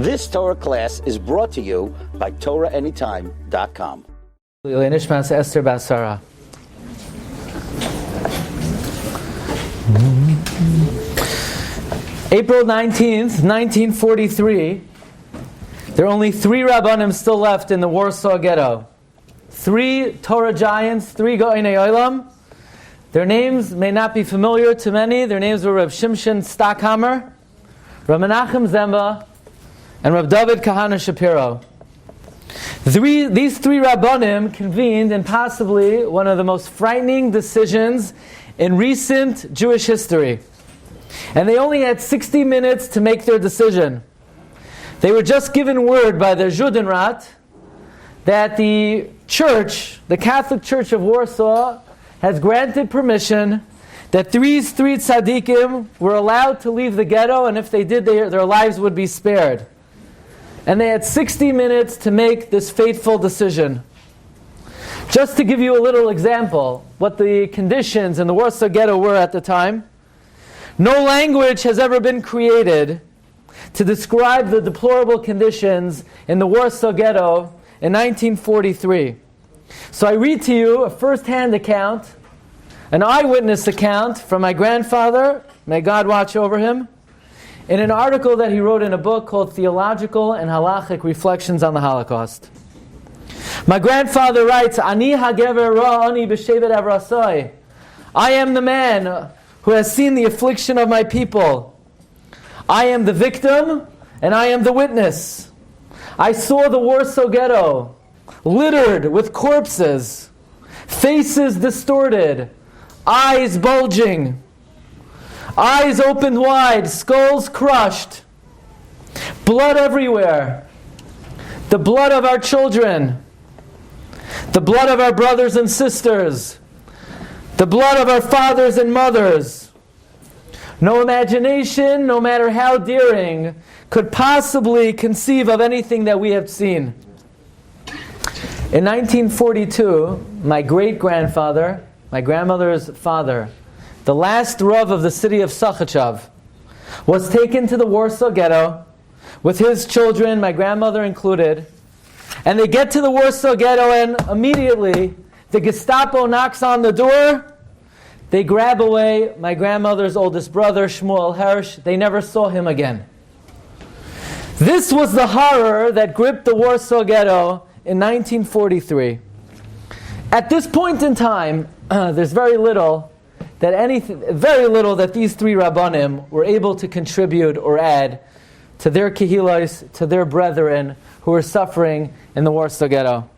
This Torah class is brought to you by TorahAnytime.com. Esther Basara. April 19th, 1943, there are only 3 Rabbanim still left in the Warsaw Ghetto. 3 Torah giants, 3 Go'inei Olam. Their names may not be familiar to many. Their names were Reb Shimshon Stockhammer, Reb Menachem Zemba, and Reb David Kahana Shapiro. These 3 Rabbanim convened in possibly one of the most frightening decisions in recent Jewish history. And they only had 60 minutes to make their decision. They were just given word by the Judenrat that the church, the Catholic Church of Warsaw, has granted permission that these 3 tzaddikim were allowed to leave the ghetto, and if they did, their lives would be spared. And they had 60 minutes to make this fateful decision. Just to give you a little example, what the conditions in the Warsaw Ghetto were at the time, no language has ever been created to describe the deplorable conditions in the Warsaw Ghetto in 1943. So I read to you a first-hand account, an eyewitness account from my grandfather, may God watch over him, in an article that he wrote in a book called Theological and Halachic Reflections on the Holocaust. My grandfather writes, Ani hagever ra'ani b'shevet avrasai. I am the man who has seen the affliction of my people. I am the victim, and I am the witness. I saw the Warsaw Ghetto littered with corpses, faces distorted, eyes bulging, eyes opened wide, skulls crushed, blood everywhere, the blood of our children, the blood of our brothers and sisters, the blood of our fathers and mothers. No imagination, no matter how daring, could possibly conceive of anything that we have seen. In 1942, my great-grandfather, my grandmother's father, the last Rav of the city of Sakhachev, was taken to the Warsaw Ghetto with his children, my grandmother included, and they get to the Warsaw Ghetto and immediately the Gestapo knocks on the door. They grab away my grandmother's oldest brother, Shmuel Hersh. They never saw him again. This was the horror that gripped the Warsaw Ghetto in 1943. At this point in time, there's very little that these 3 Rabbanim were able to contribute or add to their kehilos, to their brethren who were suffering in the Warsaw Ghetto.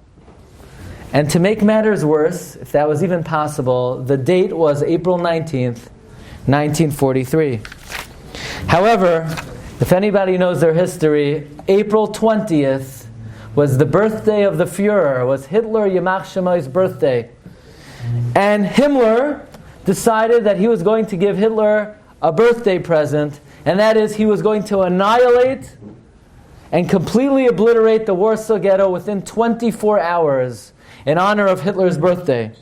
And to make matters worse, if that was even possible, the date was April 19th, 1943. However, if anybody knows their history, April 20th was the birthday of the Führer, was Hitler Yamach Shemay's birthday. And Himmler decided that he was going to give Hitler a birthday present, and that is he was going to annihilate and completely obliterate the Warsaw Ghetto within 24 hours in honor of Hitler's birthday.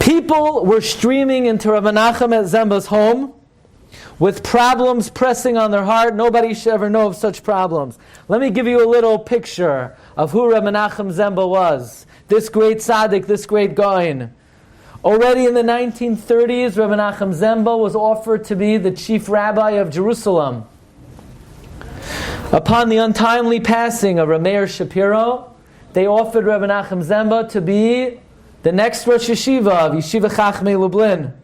People were streaming into Rabbi Menachem Zemba's home with problems pressing on their heart. Nobody should ever know of such problems. Let me give you a little picture of who Rabbi Menachem Zemba was. This great tzaddik, this great Gaon. Already in the 1930s, Rabbi Menachem Zemba was offered to be the chief rabbi of Jerusalem. Upon the untimely passing of Rav Meir Shapiro, they offered Rabbi Menachem Zemba to be the next Rosh Yeshiva of Yeshiva Chachmei Lublin.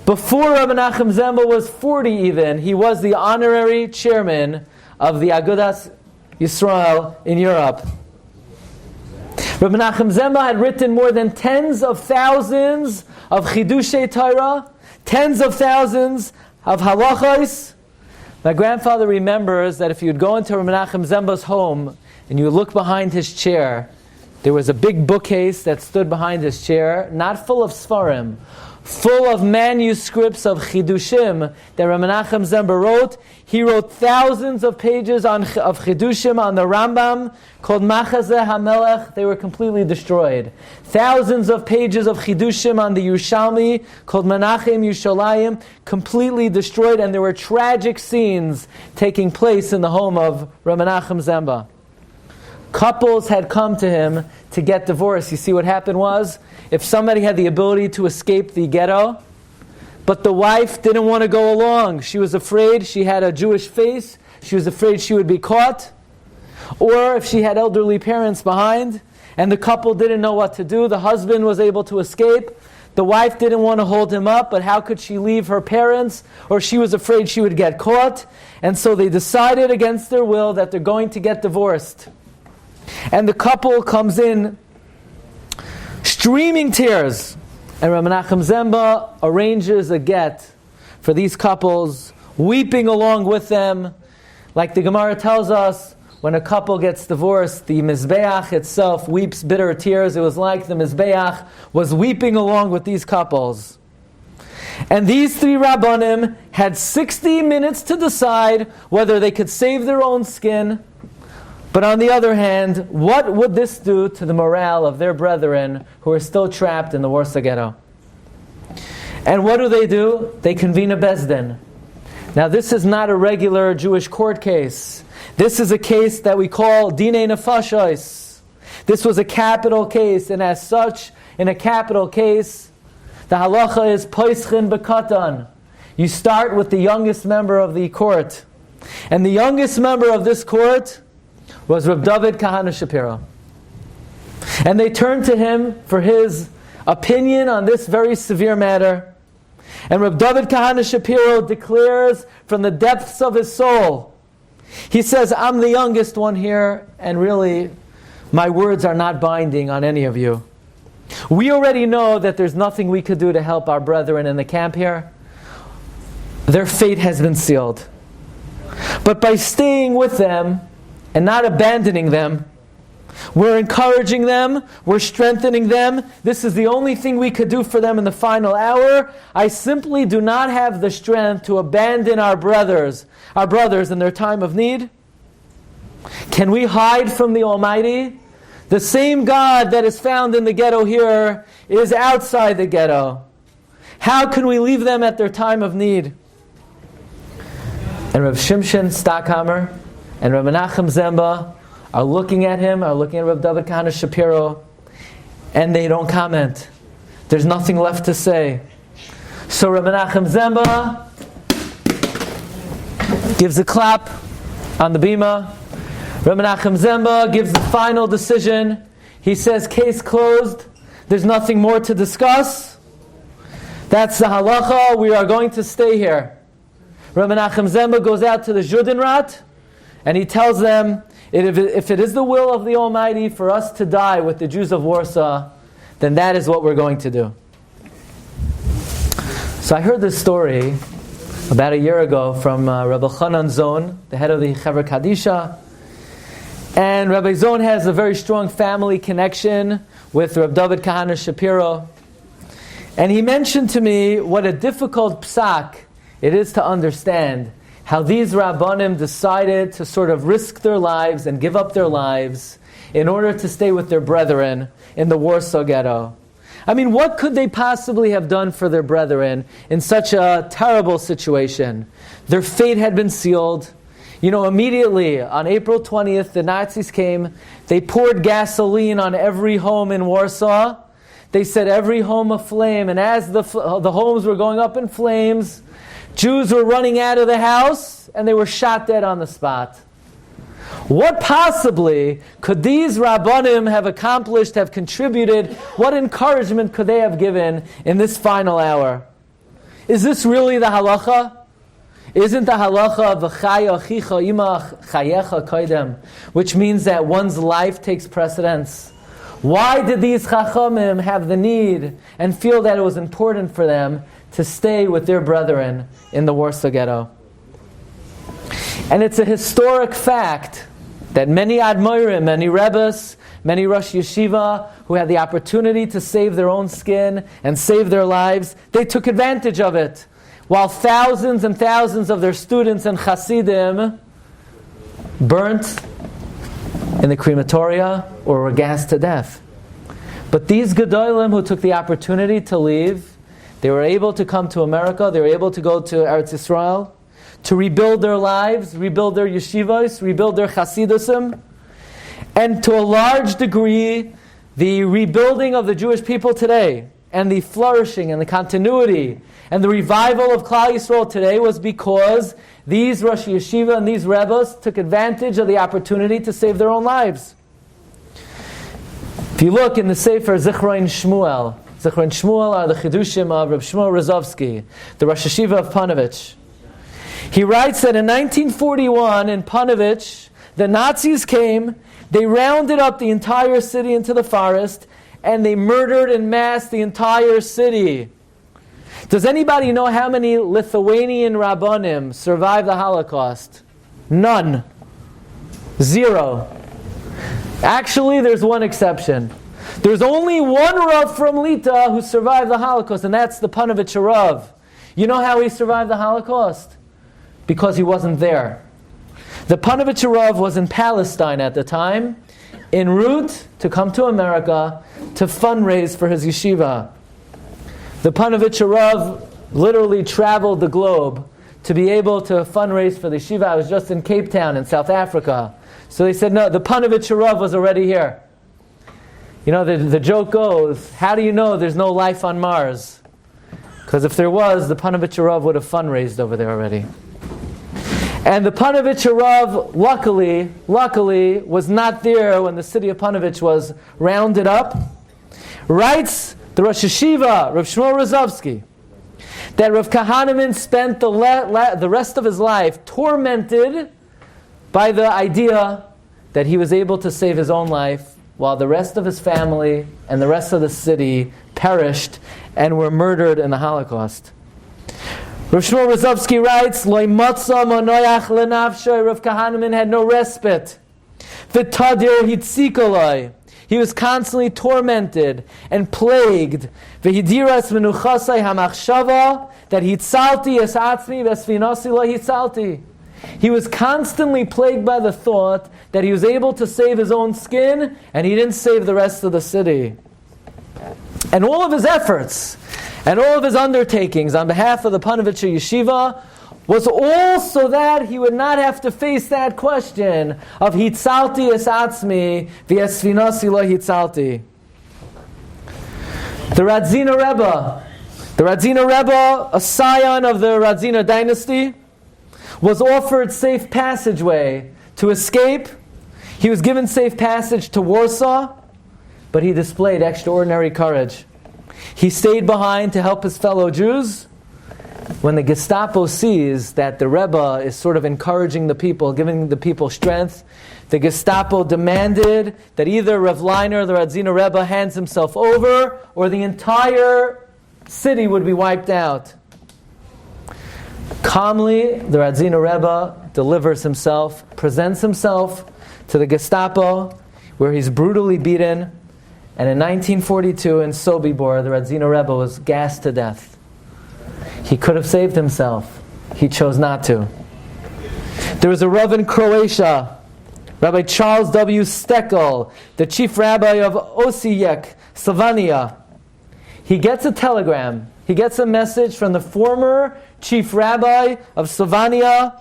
Before Rabbi Menachem Zemba was 40 even, he was the honorary chairman of the Agudas Yisrael in Europe. Rabbi Menachem Zemba had written more than tens of thousands of Chidushei Torah, tens of thousands of halachos. My grandfather remembers that if you'd go into Rabbi Menachem Zemba's home and you look behind his chair, there was a big bookcase that stood behind his chair, not full of Sfarim, full of manuscripts of Chidushim that Rabbi Menachem Zemba wrote. He wrote thousands of pages of Chidushim on the Rambam called Machazeh HaMelech. They were completely destroyed. Thousands of pages of Chidushim on the Yerushalmi called Menachem Yushalayim, completely destroyed, and there were tragic scenes taking place in the home of Rabbi Menachem Zemba. Couples had come to him to get divorced. You see, what happened was, if somebody had the ability to escape the ghetto, but the wife didn't want to go along, she was afraid, she had a Jewish face, she was afraid she would be caught, or if she had elderly parents behind, and the couple didn't know what to do, the husband was able to escape, the wife didn't want to hold him up, but how could she leave her parents, or she was afraid she would get caught, and so they decided against their will that they're going to get divorced. And the couple comes in streaming tears, and Rabbi Menachem Zemba arranges a get for these couples, weeping along with them. Like the Gemara tells us, when a couple gets divorced, the Mizbeach itself weeps bitter tears. It was like the Mizbeach was weeping along with these couples. And these three Rabbanim had 60 minutes to decide whether they could save their own skin. But on the other hand, what would this do to the morale of their brethren who are still trapped in the Warsaw Ghetto? And what do? They convene a Bezdin. Now this is not a regular Jewish court case. This is a case that we call Dinei Nefashos. This was a capital case, and as such, in a capital case, the halacha is Poischin Bekatan. You start with the youngest member of the court. And the youngest member of this court was Reb David Kahana Shapiro. And they turned to him for his opinion on this very severe matter. And Reb David Kahana Shapiro declares from the depths of his soul, he says, I'm the youngest one here, and really, my words are not binding on any of you. We already know that there's nothing we could do to help our brethren in the camp here. Their fate has been sealed. But by staying with them, and not abandoning them, we're encouraging them, we're strengthening them. This is the only thing we could do for them in the final hour. I simply do not have the strength to abandon our brothers in their time of need. Can we hide from the Almighty? The same God that is found in the ghetto here is outside the ghetto. How can we leave them at their time of need? And Rav Shimshon Stockhammer and Rabbi Menachem Zemba are looking at him, are looking at Rav David Kahana Shapiro, and they don't comment. There's nothing left to say. So Rabbi Menachem Zemba gives a clap on the bima. Rabbi Menachem Zemba gives the final decision. He says, case closed. There's nothing more to discuss. That's the halacha. We are going to stay here. Rabbi Menachem Zemba goes out to the Judenrat, and he tells them, if it is the will of the Almighty for us to die with the Jews of Warsaw, then that is what we're going to do. So I heard this story about a year ago from Rabbi Chanan Zon, the head of the Chevra Kadisha. And Rabbi Zon has a very strong family connection with Rabbi David Kahana Shapiro. And he mentioned to me what a difficult psak it is to understand how these Rabbanim decided to sort of risk their lives and give up their lives in order to stay with their brethren in the Warsaw Ghetto. I mean, what could they possibly have done for their brethren in such a terrible situation? Their fate had been sealed. You know, immediately on April 20th, the Nazis came. They poured gasoline on every home in Warsaw. They set every home aflame. And as the homes were going up in flames, Jews were running out of the house, and they were shot dead on the spot. What possibly could these Rabbanim have accomplished, have contributed? What encouragement could they have given in this final hour? Is this really the halacha? Isn't the halacha v'chaya achicha imach chayecha koidem, which means that one's life takes precedence? Why did these chachamim have the need and feel that it was important for them to stay with their brethren in the Warsaw Ghetto? And it's a historic fact that many Admorim, many Rebbes, many Rosh Yeshiva who had the opportunity to save their own skin and save their lives, they took advantage of it, while thousands and thousands of their students and Hasidim burnt in the crematoria or were gassed to death. But these Gedolim who took the opportunity to leave, they were able to come to America, they were able to go to Eretz Yisrael, to rebuild their lives, rebuild their yeshivos, rebuild their chasidusim, and to a large degree, the rebuilding of the Jewish people today, and the flourishing and the continuity and the revival of Klal Yisrael today was because these Rosh Yeshiva and these Rebbes took advantage of the opportunity to save their own lives. If you look in the Sefer Zichron Shmuel are the Chidushim of Reb Shmuel Rozovsky, the Rosh Yeshiva of Panovich. He writes that in 1941 in Panovich, the Nazis came, they rounded up the entire city into the forest, and they murdered en masse the entire city. Does anybody know how many Lithuanian Rabbanim survived the Holocaust? None. 0. Actually, there's one exception. There's only one Rav from Lita who survived the Holocaust, and that's the Panovich Rav. You know how he survived the Holocaust? Because he wasn't there. The Panovich Rav was in Palestine at the time, en route to come to America to fundraise for his yeshiva. The Panovich Rav literally traveled the globe to be able to fundraise for the yeshiva. I was just in Cape Town in South Africa. So they said, no, the Panovich Rav was already here. You know, the joke goes, how do you know there's no life on Mars? Because if there was, the Panovich Rav would have fundraised over there already. And the Panovich Rav, luckily, was not there when the city of Panovich was rounded up. Writes the Rosh Yeshiva, Rav Shmuel Rozovsky, that Rav Kahaneman spent the rest of his life tormented by the idea that he was able to save his own life while the rest of his family and the rest of the city perished and were murdered in the Holocaust. Rav Shmuel Rozovsky writes, Lo matza monoyach lenafshay, Rav Kahaneman had no respite. V'tadir hitzikoloi, he was constantly tormented and plagued. V'hidiras menuchasai hamachshava, that hitzalti es atzmi v'esfinasi lo hitzalti. He was constantly plagued by the thought that he was able to save his own skin and he didn't save the rest of the city. And all of his efforts and all of his undertakings on behalf of the Panovich Yeshiva was all so that he would not have to face that question of hitzalti es atzmi v'esfinasi lo hitzalti. The Radzina Rebbe, a scion of the Radzina dynasty, was offered safe passageway to escape. He was given safe passage to Warsaw, but he displayed extraordinary courage. He stayed behind to help his fellow Jews. When the Gestapo sees that the Rebbe is sort of encouraging the people, giving the people strength, the Gestapo demanded that either Rav Leiner, the Radzina Rebbe, hands himself over, or the entire city would be wiped out. Calmly, the Radzina Rebbe delivers himself, presents himself to the Gestapo, where he's brutally beaten. And in 1942, in Sobibor, the Radzina Rebbe was gassed to death. He could have saved himself. He chose not to. There was a Rav in Croatia, Rabbi Charles W. Steckel, the chief rabbi of Osijek, Slovenia. He gets a telegram. He gets a message from the former chief rabbi of Slovenia,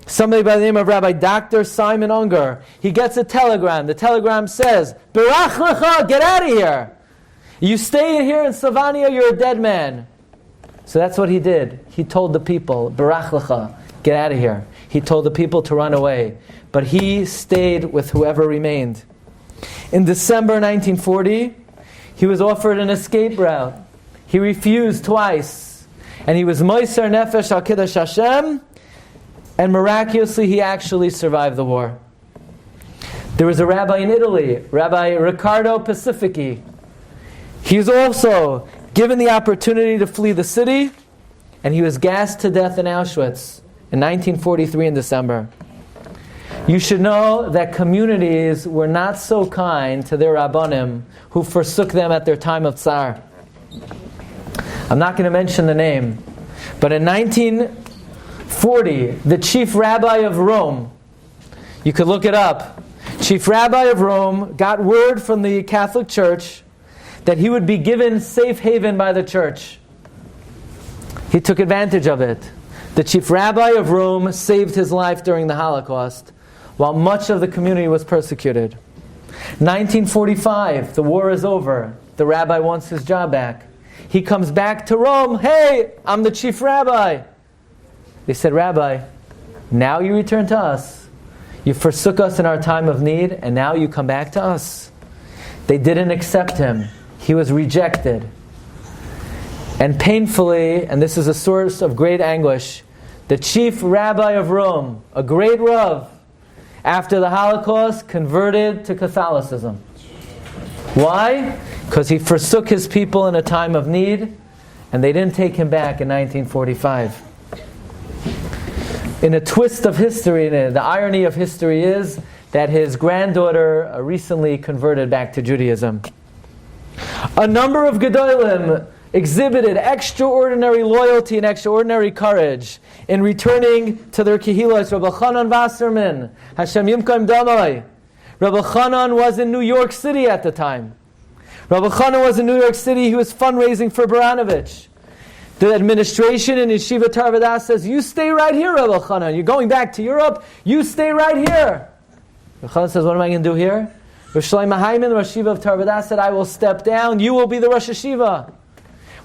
somebody by the name of Rabbi Dr. Simon Unger. He gets a telegram. The telegram says, Berach lecha, get out of here. You stay here in Slovenia, you're a dead man. So that's what he did. He told the people, Berach lecha, get out of here. He told the people to run away. But he stayed with whoever remained. In December 1940, he was offered an escape route. He refused twice. And he was Moiser Nefesh al Kiddush Hashem, and miraculously he actually survived the war. There was a rabbi in Italy, Rabbi Riccardo Pacifici. He was also given the opportunity to flee the city, and he was gassed to death in Auschwitz in 1943 in December. You should know that communities were not so kind to their Rabbanim who forsook them at their time of tsar. I'm not going to mention the name, but in 1940, the chief rabbi of Rome, you could look it up, chief rabbi of Rome got word from the Catholic Church that he would be given safe haven by the church. He took advantage of it. The chief rabbi of Rome saved his life during the Holocaust, while much of the community was persecuted. 1945, the war is over. The rabbi wants his job back. He comes back to Rome. Hey, I'm the chief rabbi. They said, Rabbi, now you return to us. You forsook us in our time of need, and now you come back to us. They didn't accept him. He was rejected. And painfully, and this is a source of great anguish, the chief rabbi of Rome, a great Rav, after the Holocaust, converted to Catholicism. Why? Because he forsook his people in a time of need, and they didn't take him back in 1945. In a twist of history, the irony of history is that his granddaughter recently converted back to Judaism. A number of Gedolim exhibited extraordinary loyalty and extraordinary courage in returning to their Kehilos. Rabbi Chanan Wasserman, Hashem Yimkom Damai. Rabbi Chanan was in New York City at the time. Rabbi Chanan was in New York City. He was fundraising for Baranovich. The administration in Yeshiva Tarvadas says, you stay right here, Rabbi Chanan. You're going back to Europe. You stay right here. Rabbi Chanan says, what am I going to do here? Rav Shlomo Hyman, the Rosh Yeshiva of Tarvadas, said, I will step down. You will be the Rosh Yeshiva.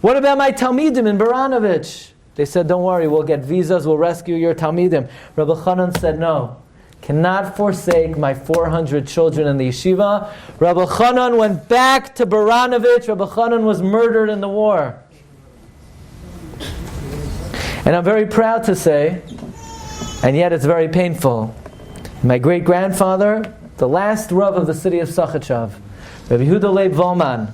What about my Talmidim in Baranovich? They said, don't worry, we'll get visas, we'll rescue your Talmidim. Rabbi Chanan said, no, cannot forsake my 400 children in the yeshiva. Rabbi Chanan went back to Baranovich. Rabbi Chanan was murdered in the war. And I'm very proud to say, and yet it's very painful, my great-grandfather, the last Rav of the city of Sakhachav, Rabbi Yehuda Leib Volman,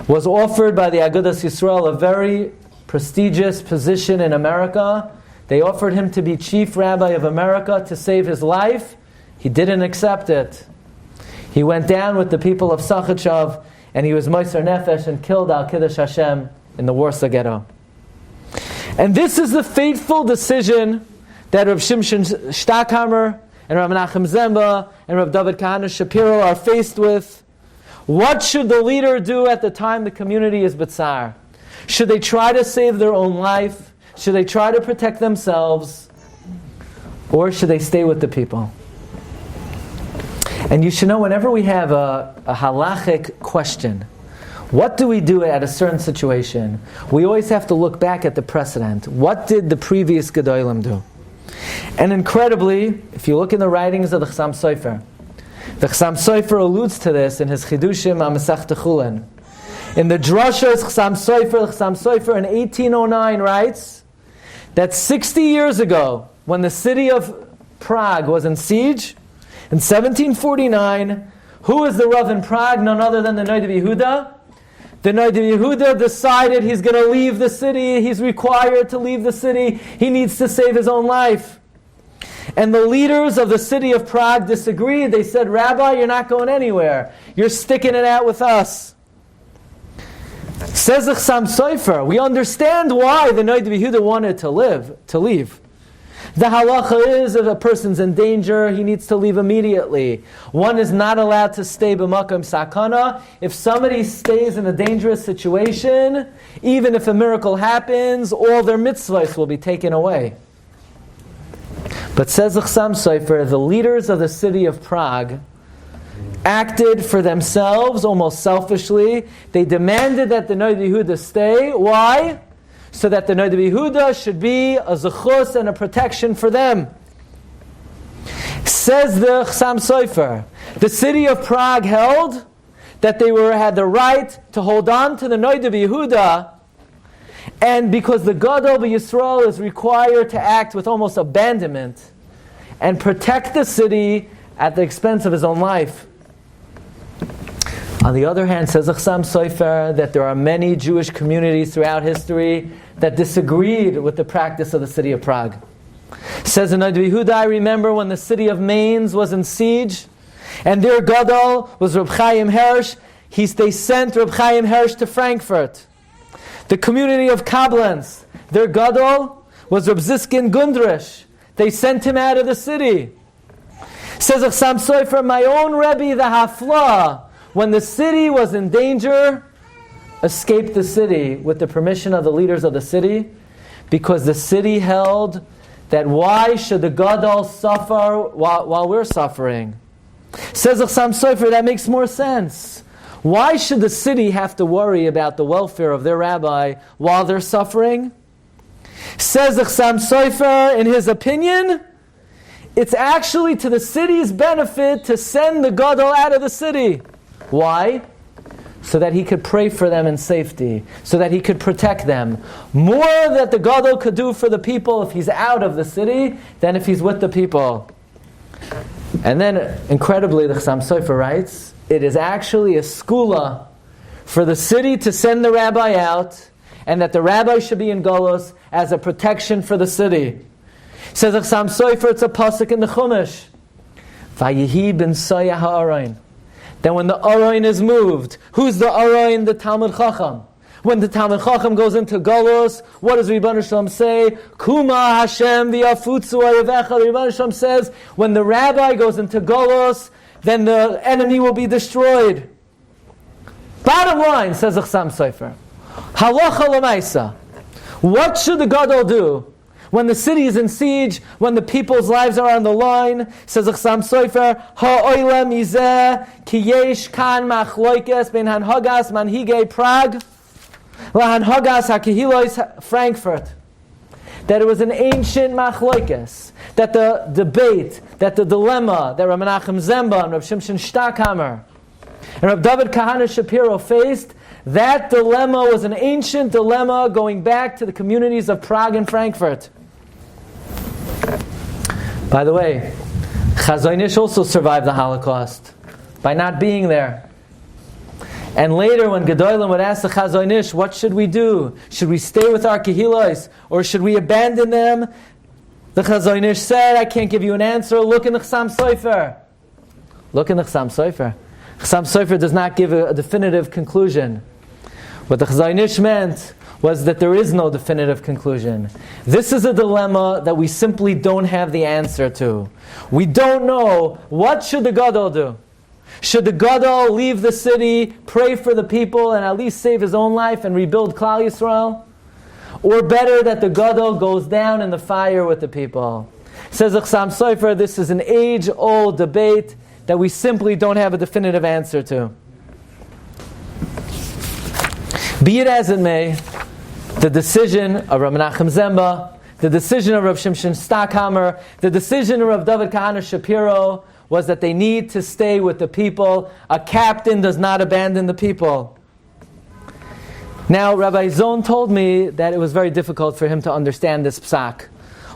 was offered by the Agudas Yisrael a very prestigious position in America. They offered him to be chief rabbi of America to save his life. He didn't accept it. He went down with the people of Sakhachav, and he was Moser Nefesh and killed Al Kiddush Hashem in the Warsaw Ghetto. And this is the fateful decision that Rav Shimshon Stackhammer and Rav Menachem Zemba and Rav David Kahana Shapiro are faced with. What should the leader do at the time the community is B'tzar? Should they try to save their own life? Should they try to protect themselves? Or should they stay with the people? And you should know, whenever we have a halachic question, what do we do at a certain situation? We always have to look back at the precedent. What did the previous Gedolim do? And incredibly, if you look in the writings of the Chassam Sofer, the Chassam Sofer alludes to this in his Chidushim HaMesach Chulin. In the Drashas Chassam Sofer in 1809 writes that 60 years ago, when the city of Prague was in siege, in 1749, who was the Rav in Prague? None other than the Noid of Yehuda. The Noid of Yehuda decided he's going to leave the city. He's required to leave the city. He needs to save his own life. And the leaders of the city of Prague disagreed. They said, Rabbi, you're not going anywhere. You're sticking it out with us. Says the Chassam Sofer, we understand why the Noid of Yehuda wanted to leave. The halacha is, if a person's in danger, he needs to leave immediately. One is not allowed to stay b'makom sakana. If somebody stays in a dangerous situation, even if a miracle happens, all their mitzvahs will be taken away. But says the Chassam Sofer, the leaders of the city of Prague acted for themselves, almost selfishly. They demanded that the Noid Yehuda stay. Why? So that the Noid Yehuda should be a zechus and a protection for them. Says the Chassam Sofer, the city of Prague held that they had the right to hold on to the Noid Yehuda, and because the Gadol b'Yisrael is required to act with almost abandonment and protect the city at the expense of his own life. On the other hand, says the Chassam Sofer, that there are many Jewish communities throughout history that disagreed with the practice of the city of Prague. Says in Rabbi Yehuda, I remember when the city of Mainz was in siege, and their gadol was Reb Chaim Hersh. They sent Reb Chaim Hersh to Frankfurt. The community of Koblenz, their gadol was Reb Ziskin Gundrish. They sent him out of the city. Says Chassam Sofer, my own Rebbe, the Hafla, when the city was in danger, escaped the city with the permission of the leaders of the city, because the city held that why should the gadol suffer while we're suffering? Says Chassam Sofer, that makes more sense. Why should the city have to worry about the welfare of their rabbi while they're suffering? Says Chassam Sofer, in his opinion, it's actually to the city's benefit to send the gadol out of the city. Why? So that he could pray for them in safety, so that he could protect them. More that the gadol could do for the people if he's out of the city than if he's with the people. And then, incredibly, the Chassam Sofer writes, it is actually a skula for the city to send the rabbi out, and that the rabbi should be in Golos as a protection for the city. Says Chassam Sofer, it's a pasuk in the Chumash. Vayehi ben Soya ha'arayin. Then when the Arayin is moved, who's the Arayin? The Talmud Chacham. When the Talmud Chacham goes into Golos, what does Rebbeinu Shalom say? Kuma Hashem v'yafutzu ayavecha. The Rebbeinu Shalom says, when the rabbi goes into Golos, then the enemy will be destroyed. Bottom line, says Chassam Sofer, halacha l'maisa. What should the gadol do when the city is in siege, when the people's lives are on the line? Says Chassam Sofer, ha'oila mizeh ki yesh kan machloikes ben hanhagas manhigei Prague lahanhagas hakehilos Frankfurt. That it was an ancient machloikes, that the debate, that the dilemma that Rabbi Menachem Zemba and Rabbi Shimshon Stackhammer and Rabbi David Kahana Shapiro faced, that dilemma was an ancient dilemma going back to the communities of Prague and Frankfurt. By the way, Chazon Ish also survived the Holocaust by not being there. And later when Gedolim would ask the Chazon Ish, what should we do? Should we stay with our Kehilos or should we abandon them? The Chazon Ish said, I can't give you an answer. Look in the Chassam Sofer. Look in the Chassam Sofer. Chassam Sofer does not give a definitive conclusion. What the Chazon Ish meant was that there is no definitive conclusion. This is a dilemma that we simply don't have the answer to. We don't know, what should the gadol do? Should the gadol leave the city, pray for the people, and at least save his own life and rebuild Klal Yisrael? Or better that the gadol goes down in the fire with the people? Says Chassam Sofer, this is an age-old debate that we simply don't have a definitive answer to. Be it as it may, the decision of Rabbi Menachem Zemba, the decision of Rabbi Shimshon Stackhammer, the decision of Rabbi David Kahana Shapiro was that they need to stay with the people. A captain does not abandon the people. Now, Rabbi Zon told me that it was very difficult for him to understand this psak.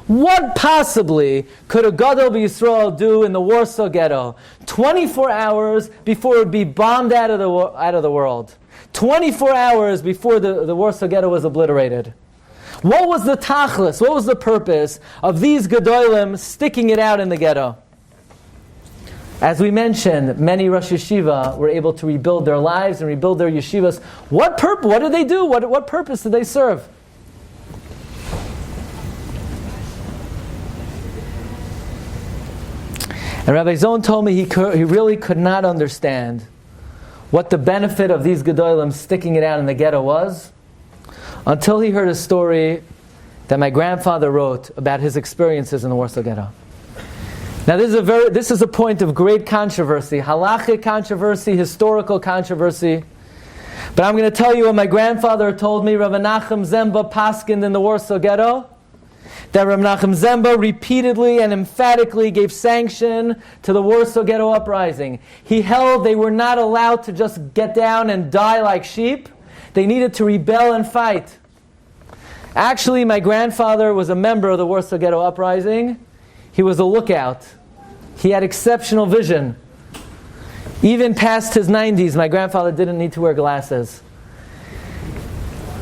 What possibly could a Gadol B'Yisrael do in the Warsaw Ghetto 24 hours before it would be bombed out of the world? 24 hours before the Warsaw Ghetto was obliterated. What was the tachlis? What was the purpose of these Gedolim sticking it out in the ghetto? As we mentioned, many Rosh Yeshiva were able to rebuild their lives and rebuild their yeshivas. What did they do? What purpose did they serve? And Rabbi Zon told me he really could not understand what the benefit of these Gedolim sticking it out in the ghetto was, until he heard a story that my grandfather wrote about his experiences in the Warsaw Ghetto. Now this is a point of great controversy, halachic controversy, historical controversy. But I'm going to tell you what my grandfather told me. Rabbi Menachem Zemba paskined in the Warsaw Ghetto, that Rabbi Menachem Zemba repeatedly and emphatically gave sanction to the Warsaw Ghetto uprising. He held they were not allowed to just get down and die like sheep. They needed to rebel and fight. Actually, my grandfather was a member of the Warsaw Ghetto uprising. He was a lookout. He had exceptional vision. Even past his 90s, my grandfather didn't need to wear glasses.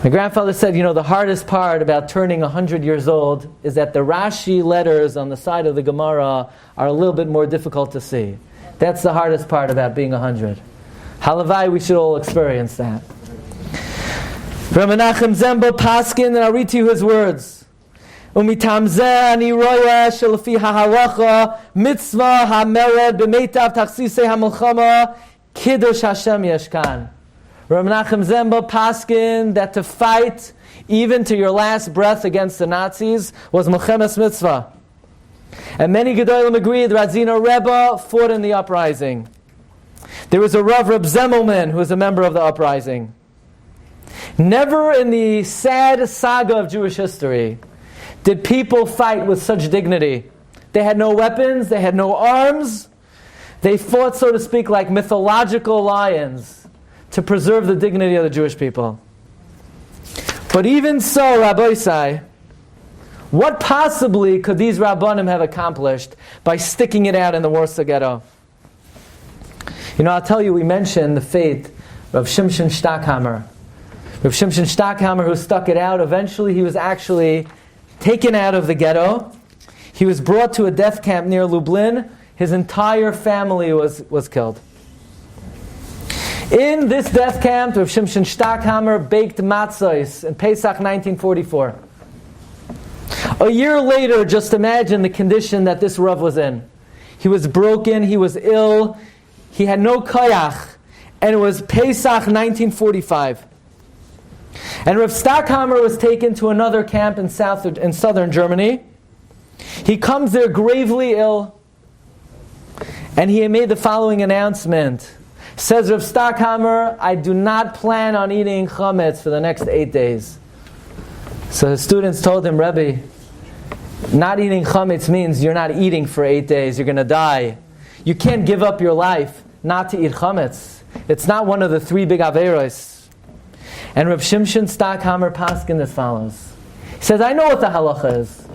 My grandfather said, the hardest part about turning 100 years old is that the Rashi letters on the side of the Gemara are a little bit more difficult to see. That's the hardest part about being 100. Halavai, we should all experience that. Rabbi Menachem Zemba Paskin, and I'll read to you his words. Umitam zeh ani roya shelefi hahalacha mitzvah hamered b'meitav tachsisei hamilchama kiddush Hashem yeshkan. Rabbi Menachem Zemba Paskin that to fight even to your last breath against the Nazis was Milchemes Mitzvah. And many Gedolim agreed Radzino Rebbe fought in the uprising. There was a Rav Zemmelman who was a member of the uprising. Never in the sad saga of Jewish history did people fight with such dignity. They had no weapons, they had no arms. They fought, so to speak, like mythological lions to preserve the dignity of the Jewish people. But even so, Rabbi Isai, what possibly could these Rabbanim have accomplished by sticking it out in the Warsaw Ghetto? I'll tell you, we mentioned the fate of Shimshon Stockhammer. Rav Shimshon Stockhammer, who stuck it out, eventually he was actually taken out of the ghetto. He was brought to a death camp near Lublin. His entire family was killed. In this death camp, Rav Shimshon Stockhammer baked matzos in Pesach 1944. A year later, just imagine the condition that this Rav was in. He was broken, he was ill, he had no koyach, and it was Pesach 1945. And Rav Stockhammer was taken to another camp in southern Germany. He comes there gravely ill, and he made the following announcement. Says Rav Stockhammer, I do not plan on eating chametz for the next 8 days. So his students told him, Rebbe, not eating chametz means you're not eating for 8 days, you're going to die. You can't give up your life not to eat chametz. It's not one of the 3 big averos. And Rav Shimshon Stockhammer paskin as follows. He says, I know what the halacha is.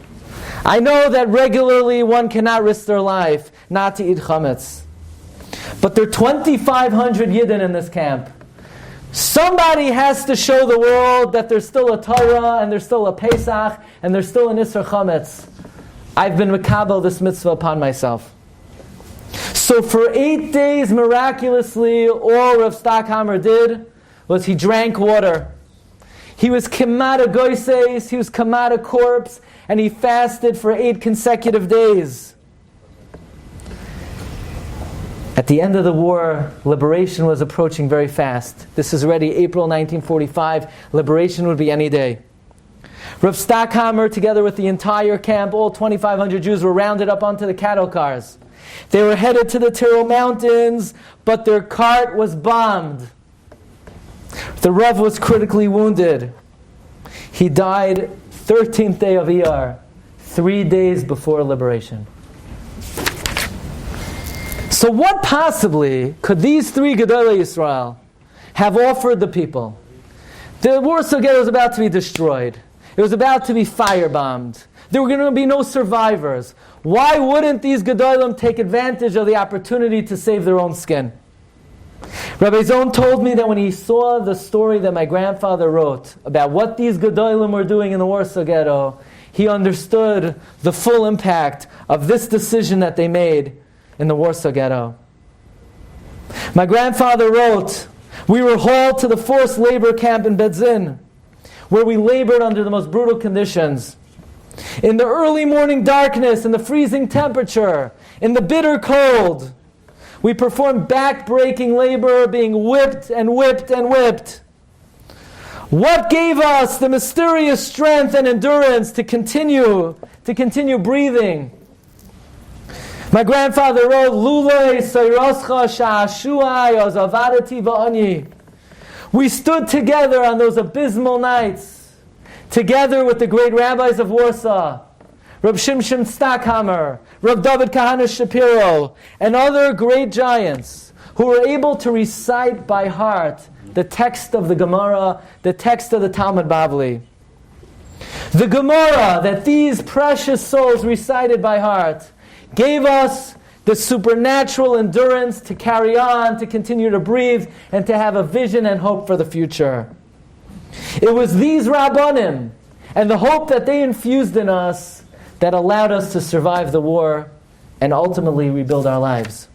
I know that regularly one cannot risk their life not to eat chametz. But there are 2,500 Yidden in this camp. Somebody has to show the world that there's still a Torah, and there's still a Pesach, and there's still an Isser Chametz. I've been makabel this mitzvah upon myself. So for 8 days, miraculously, all Rav Stockhammer did was he drank water. He was kamada goises, he was kamada corpse, and he fasted for 8 consecutive days. At the end of the war, liberation was approaching very fast. This is already April 1945. Liberation would be any day. Rav Stockhammer, together with the entire camp, all 2,500 Jews, were rounded up onto the cattle cars. They were headed to the Tyrol Mountains, but their cart was bombed. The Rav was critically wounded. He died 13th day of Iyar, 3 days before liberation. So what possibly could these 3 Gedolei Yisrael have offered the people? The Warsaw Ghetto was about to be destroyed. It was about to be firebombed. There were going to be no survivors. Why wouldn't these Gedolim take advantage of the opportunity to save their own skin? Rabbi Zon told me that when he saw the story that my grandfather wrote about what these Gedolim were doing in the Warsaw Ghetto, he understood the full impact of this decision that they made in the Warsaw Ghetto. My grandfather wrote, we were hauled to the forced labor camp in Bedzin, where we labored under the most brutal conditions. In the early morning darkness, in the freezing temperature, in the bitter cold, we performed back-breaking labor, being whipped and whipped and whipped. What gave us the mysterious strength and endurance to continue breathing? My grandfather wrote, Lulei Sayroscha Sha'ashuai Ozavadati Va'ani. We stood together on those abysmal nights, together with the great rabbis of Warsaw, Reb Shimshon Stockhammer, Reb David Kahana Shapiro, and other great giants who were able to recite by heart the text of the Gemara, the text of the Talmud Bavli. The Gemara that these precious souls recited by heart gave us the supernatural endurance to carry on, to continue to breathe, and to have a vision and hope for the future. It was these Rabbanim and the hope that they infused in us that allowed us to survive the war and ultimately rebuild our lives.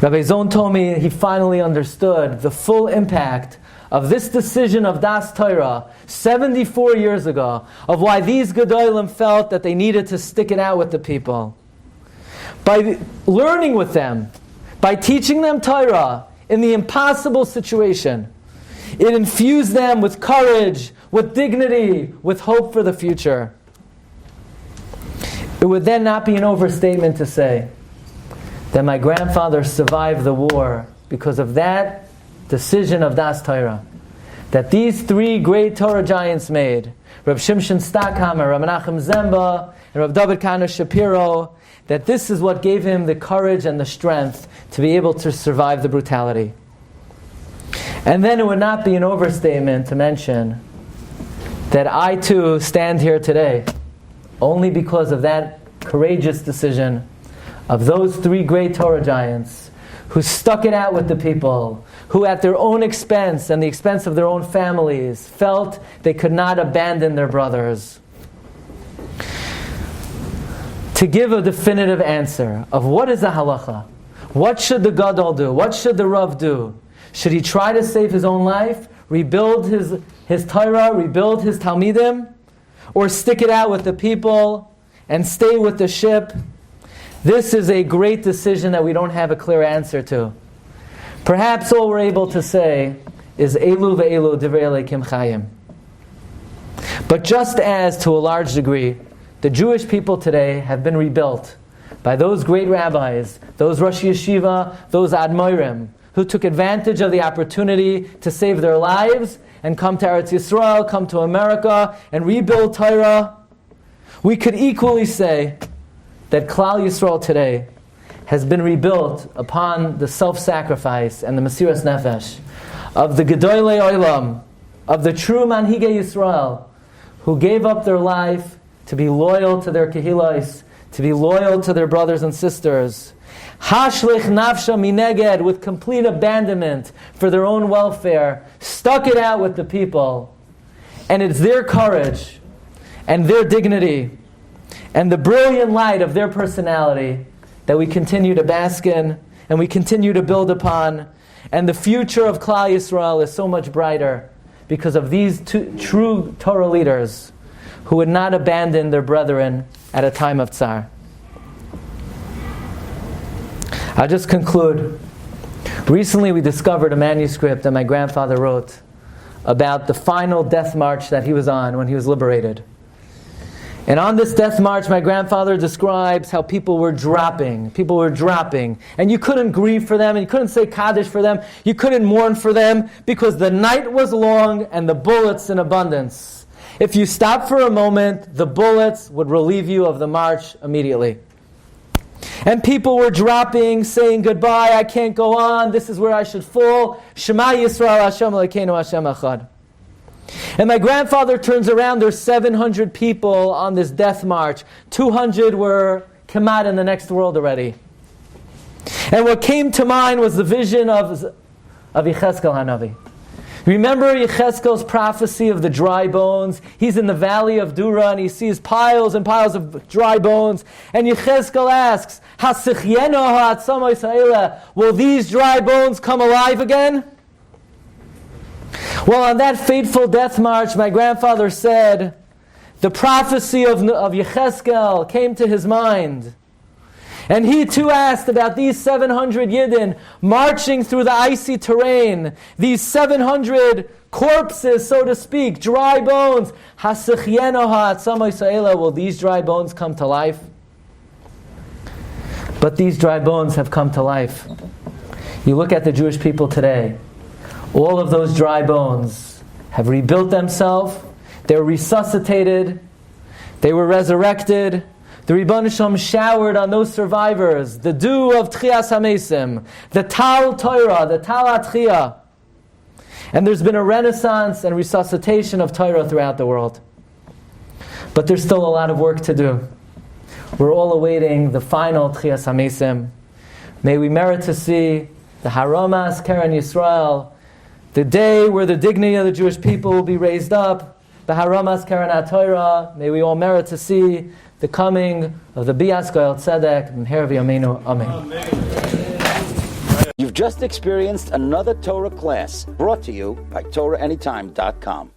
Rabbi Zon told me he finally understood the full impact of this decision of Das Torah 74 years ago, of why these Gedolim felt that they needed to stick it out with the people. By learning with them, by teaching them Torah in the impossible situation, it infused them with courage, with dignity, with hope for the future. It would then not be an overstatement to say that my grandfather survived the war because of that decision of Das Torah that these three great Torah giants made, Reb Shimshon Stackhammer, Reb Menachem Zemba, and Reb David Kana Shapiro, that this is what gave him the courage and the strength to be able to survive the brutality. And then it would not be an overstatement to mention that I too stand here today only because of that courageous decision of those three great Torah giants who stuck it out with the people, who at their own expense and the expense of their own families felt they could not abandon their brothers. To give a definitive answer of what is the halacha, what should the gadol do, what should the rav do? Should he try to save his own life, rebuild his Torah, rebuild his Talmidim, or stick it out with the people and stay with the ship? This is a great decision that we don't have a clear answer to. Perhaps all we're able to say is Elu ve'elu divrei Elokim chayim. But just as to a large degree, the Jewish people today have been rebuilt by those great rabbis, those Rosh Yeshiva, those Admorim, who took advantage of the opportunity to save their lives and come to Eretz Yisrael, come to America, and rebuild Torah. We could equally say that Klal Yisrael today has been rebuilt upon the self-sacrifice and the Mesiras Nefesh of the Gedolei Olam, of the true Manhigei Yisrael, who gave up their life to be loyal to their Kehillos, to be loyal to their brothers and sisters. Hashlich nafsha mineged, with complete abandonment for their own welfare, stuck it out with the people. And it's their courage and their dignity and the brilliant light of their personality that we continue to bask in and we continue to build upon. And the future of Klal Yisrael is so much brighter because of these two true Torah leaders who would not abandon their brethren at a time of tsar. I'll just conclude. Recently we discovered a manuscript that my grandfather wrote about the final death march that he was on when he was liberated. And on this death march, my grandfather describes how people were dropping. People were dropping. And you couldn't grieve for them, and you couldn't say Kaddish for them, you couldn't mourn for them, because the night was long and the bullets in abundance. If you stopped for a moment, the bullets would relieve you of the march immediately. And people were dropping, saying goodbye, I can't go on, this is where I should fall. Shema Yisrael Hashem Elokeinu Hashem Echad. And my grandfather turns around, there's 700 people on this death march. 200 were come out in the next world already. And what came to mind was the vision of Yechezkel Hanavi. Remember Yechezkel's prophecy of the dry bones? He's in the valley of Dura and he sees piles and piles of dry bones. And Yechezkel asks, will these dry bones come alive again? Well, on that fateful death march, my grandfather said, the prophecy of Yechezkel came to his mind. And he too asked about these 700 Yidden marching through the icy terrain, these 700 corpses, so to speak, dry bones. Will these dry bones come to life? But these dry bones have come to life. You look at the Jewish people today, all of those dry bones have rebuilt themselves, they were resuscitated, they were resurrected. The Rebbeinu Shalom showered on those survivors the dew of Tchias HaMesim, the Tal Torah, the Tal HaTchiyah. And there's been a renaissance and resuscitation of Torah throughout the world. But there's still a lot of work to do. We're all awaiting the final Tchias HaMesim. May we merit to see the Haramas Keren Yisrael, the day where the dignity of the Jewish people will be raised up. B'haramas karanat Torah. May we all merit to see the coming of the Bias Goel Tzedek. M'her v'yameinu. Amen. You've just experienced another Torah class brought to you by TorahAnytime.com.